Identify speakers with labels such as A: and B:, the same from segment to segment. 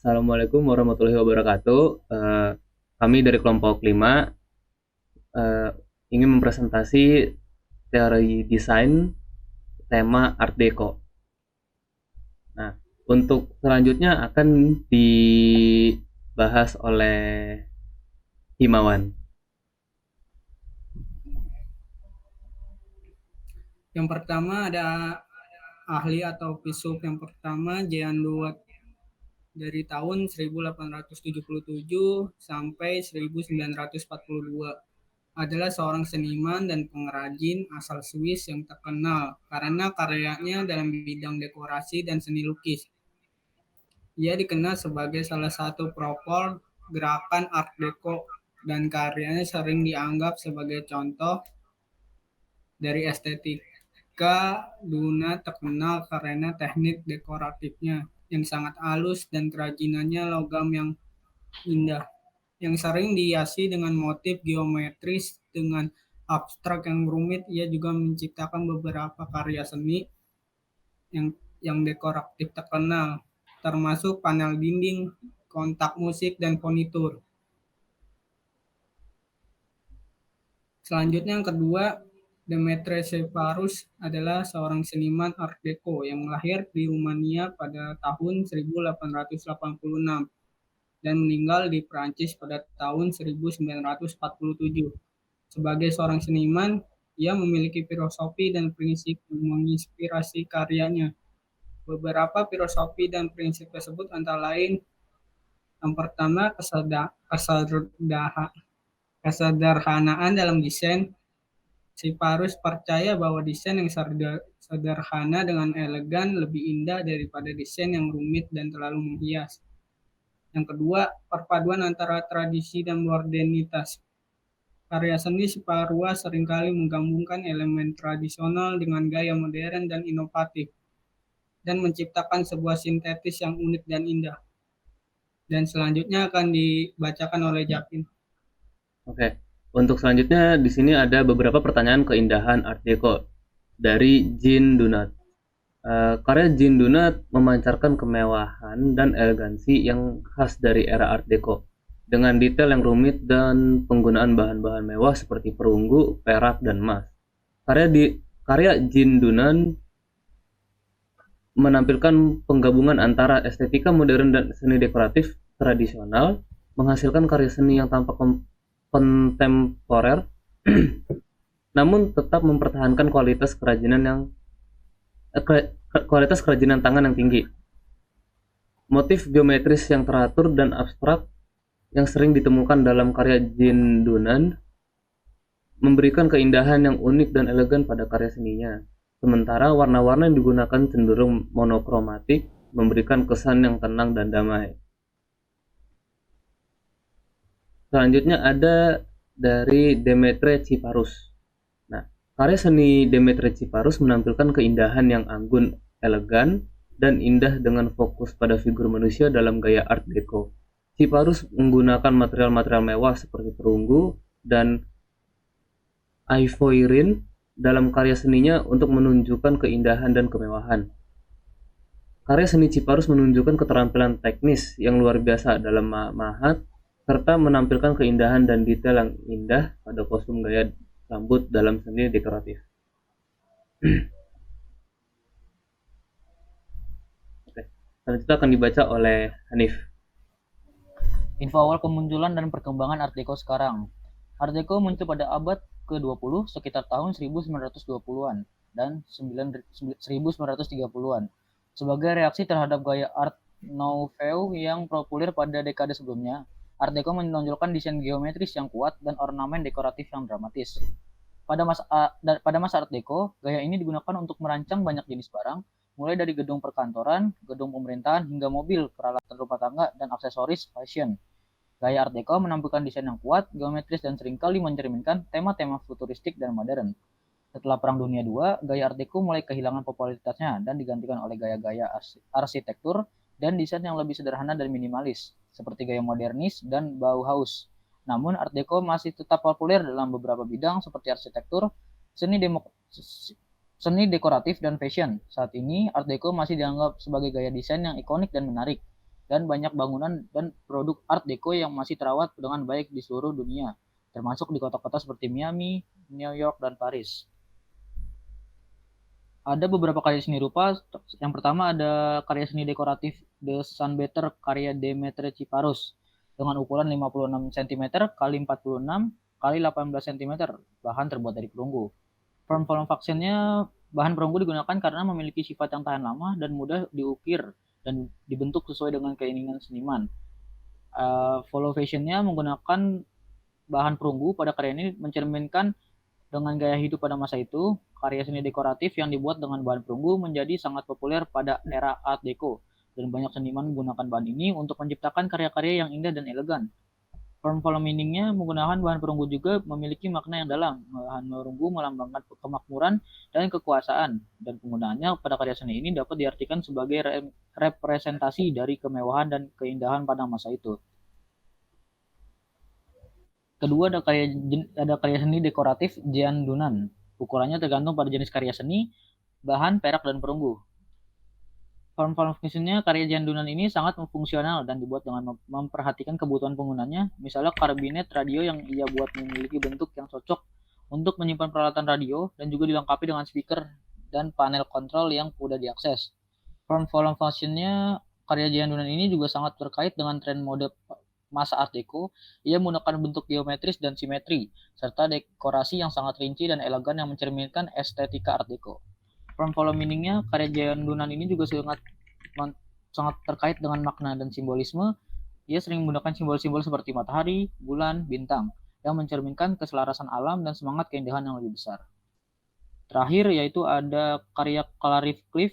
A: Assalamualaikum warahmatullahi wabarakatuh. Kami dari kelompok 5 eh, ingin mempresentasi teori desain tema Art Deco. Nah, untuk selanjutnya akan dibahas oleh Himawan.
B: Yang pertama ada ahli atau filsuf yang pertama Jean Duat dari tahun 1877 sampai 1942 adalah seorang seniman dan pengrajin asal Swiss yang terkenal karena karyanya dalam bidang dekorasi dan seni lukis. Ia dikenal sebagai salah satu pelopor gerakan Art Deco dan karyanya sering dianggap sebagai contoh dari estetika Duna terkenal karena teknik dekoratifnya yang sangat halus dan kerajinannya logam yang indah, yang sering dihiasi dengan motif geometris dengan abstrak yang rumit. Ia juga menciptakan beberapa karya seni yang dekoratif terkenal, termasuk panel dinding, kontak musik, dan furnitur. Selanjutnya yang kedua, Demetre Separus adalah seorang seniman Art Deco yang lahir di Rumania pada tahun 1886 dan meninggal di Prancis pada tahun 1947. Sebagai seorang seniman, ia memiliki filosofi dan prinsip yang menginspirasi karyanya. Beberapa filosofi dan prinsip tersebut antara lain yang pertama kesederhanaan dalam desain. Siparus percaya bahwa desain yang sederhana dengan elegan lebih indah daripada desain yang rumit dan terlalu menghias. Yang kedua, perpaduan antara tradisi dan modernitas. Karya seni Siparua seringkali menggabungkan elemen tradisional dengan gaya modern dan inovatif, dan menciptakan sebuah sintetis yang unik dan indah. Dan selanjutnya akan dibacakan oleh Jakin.
A: Oke. Untuk selanjutnya di sini ada beberapa pertanyaan keindahan Art Deco dari Jean Dunat. Karya Jean Dunat memancarkan kemewahan dan elegansi yang khas dari era Art Deco dengan detail yang rumit dan penggunaan bahan-bahan mewah seperti perunggu, perak, dan emas. Karya Jean Dunat menampilkan penggabungan antara estetika modern dan seni dekoratif tradisional, menghasilkan karya seni yang tampak kontemporer, namun tetap mempertahankan kualitas kerajinan tangan yang tinggi. Motif geometris yang teratur dan abstrak yang sering ditemukan dalam karya Jean Dunant memberikan keindahan yang unik dan elegan pada karya seninya. Sementara warna-warna yang digunakan cenderung monokromatik, memberikan kesan yang tenang dan damai. Selanjutnya ada dari Demetre Ciparus. Nah, karya seni Demetre Ciparus menampilkan keindahan yang anggun, elegan, dan indah dengan fokus pada figur manusia dalam gaya Art Deco. Ciparus menggunakan material-material mewah seperti perunggu dan ivoirin dalam karya seninya untuk menunjukkan keindahan dan kemewahan. Karya seni Ciparus menunjukkan keterampilan teknis yang luar biasa dalam mahat, serta menampilkan keindahan dan detail yang indah pada kostum gaya rambut dalam seni dekoratif. Oke, selanjutnya akan dibaca oleh Hanif.
C: Info awal kemunculan dan perkembangan Art Deco sekarang. Art Deco muncul pada abad ke-20 sekitar tahun 1920-an dan 1930-an sebagai reaksi terhadap gaya Art Nouveau yang populer pada dekade sebelumnya. Art Deco menonjolkan desain geometris yang kuat dan ornamen dekoratif yang dramatis. Pada masa Art Deco, gaya ini digunakan untuk merancang banyak jenis barang, mulai dari gedung perkantoran, gedung pemerintahan, hingga mobil, peralatan rumah tangga, dan aksesoris fashion. Gaya Art Deco menampilkan desain yang kuat, geometris, dan seringkali mencerminkan tema-tema futuristik dan modern. Setelah Perang Dunia II, gaya Art Deco mulai kehilangan popularitasnya dan digantikan oleh gaya-gaya arsitektur dan desain yang lebih sederhana dan minimalis, seperti gaya modernis dan Bauhaus. Namun, Art Deco masih tetap populer dalam beberapa bidang seperti arsitektur, seni dekoratif, dan fashion. Saat ini, Art Deco masih dianggap sebagai gaya desain yang ikonik dan menarik. dan banyak bangunan dan produk Art Deco yang masih terawat dengan baik di seluruh dunia, termasuk di kota-kota seperti Miami, New York, dan Paris. Ada beberapa karya seni rupa. Yang pertama ada karya seni dekoratif The Sunbather karya Demetri Ciparos dengan ukuran 56 cm kali 46 kali 18 cm, bahan terbuat dari perunggu. Form functionnya, bahan perunggu digunakan karena memiliki sifat yang tahan lama dan mudah diukir dan dibentuk sesuai dengan keinginan seniman. Follow fashionnya menggunakan bahan perunggu pada karya ini mencerminkan dengan gaya hidup pada masa itu. Karya seni dekoratif yang dibuat dengan bahan perunggu menjadi sangat populer pada era Art Deco, dan banyak seniman menggunakan bahan ini untuk menciptakan karya-karya yang indah dan elegan. Form meaning-nya menggunakan bahan perunggu juga memiliki makna yang dalam. Bahan perunggu melambangkan kemakmuran dan kekuasaan, dan penggunaannya pada karya seni ini dapat diartikan sebagai representasi dari kemewahan dan keindahan pada masa itu. Kedua ada karya seni dekoratif Jean Dunan. Ukurannya tergantung pada jenis karya seni, bahan, perak, dan perunggu. Form fungsinya, karya Jean Dunan ini sangat fungsional dan dibuat dengan memperhatikan kebutuhan penggunanya. Misalnya kabinet radio yang ia buat memiliki bentuk yang cocok untuk menyimpan peralatan radio dan juga dilengkapi dengan speaker dan panel kontrol yang mudah diakses. Form functionnya, karya Jean Dunan ini juga sangat terkait dengan tren mode masa Art Deco. Ia menggunakan bentuk geometris dan simetri, serta dekorasi yang sangat rinci dan elegan yang mencerminkan estetika Art Deco. From meaning-nya, karya Jean Dunan ini juga sangat terkait dengan makna dan simbolisme. Ia sering menggunakan simbol-simbol seperti matahari, bulan, bintang, yang mencerminkan keselarasan alam dan semangat keindahan yang lebih besar. Terakhir yaitu ada karya Clarif Cliff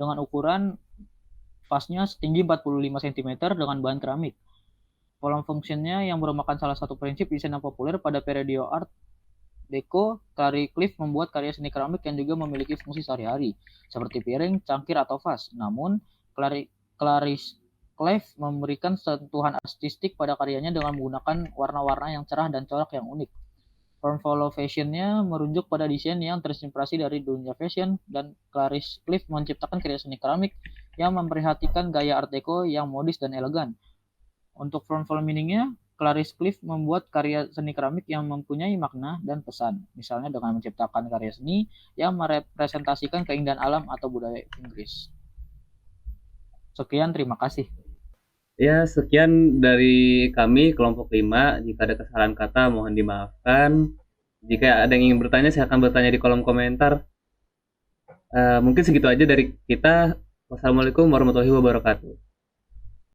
C: dengan ukuran vasnya setinggi 45 cm dengan bahan keramik. Kolom fungsinya yang merupakan salah satu prinsip desain yang populer pada periode Art Deco. Clarif Cliff membuat karya seni keramik yang juga memiliki fungsi sehari-hari, seperti piring, cangkir, atau vas. Namun, Clarif Cliff memberikan sentuhan artistik pada karyanya dengan menggunakan warna-warna yang cerah dan corak yang unik. Form follow fashionnya merujuk pada desain yang terinspirasi dari dunia fashion, dan Clarif Cliff menciptakan karya seni keramik yang memperhatikan gaya Art Deco yang modis dan elegan. Untuk form meaning-nya, Clarif Cliff membuat karya seni keramik yang mempunyai makna dan pesan, misalnya dengan menciptakan karya seni yang merepresentasikan keindahan alam atau budaya Inggris. Sekian, terima kasih.
A: Ya, sekian dari kami kelompok 5. Jika ada kesalahan kata mohon dimaafkan. Jika ada yang ingin bertanya silahkan bertanya di kolom komentar. Mungkin segitu aja dari kita. Wassalamualaikum warahmatullahi wabarakatuh.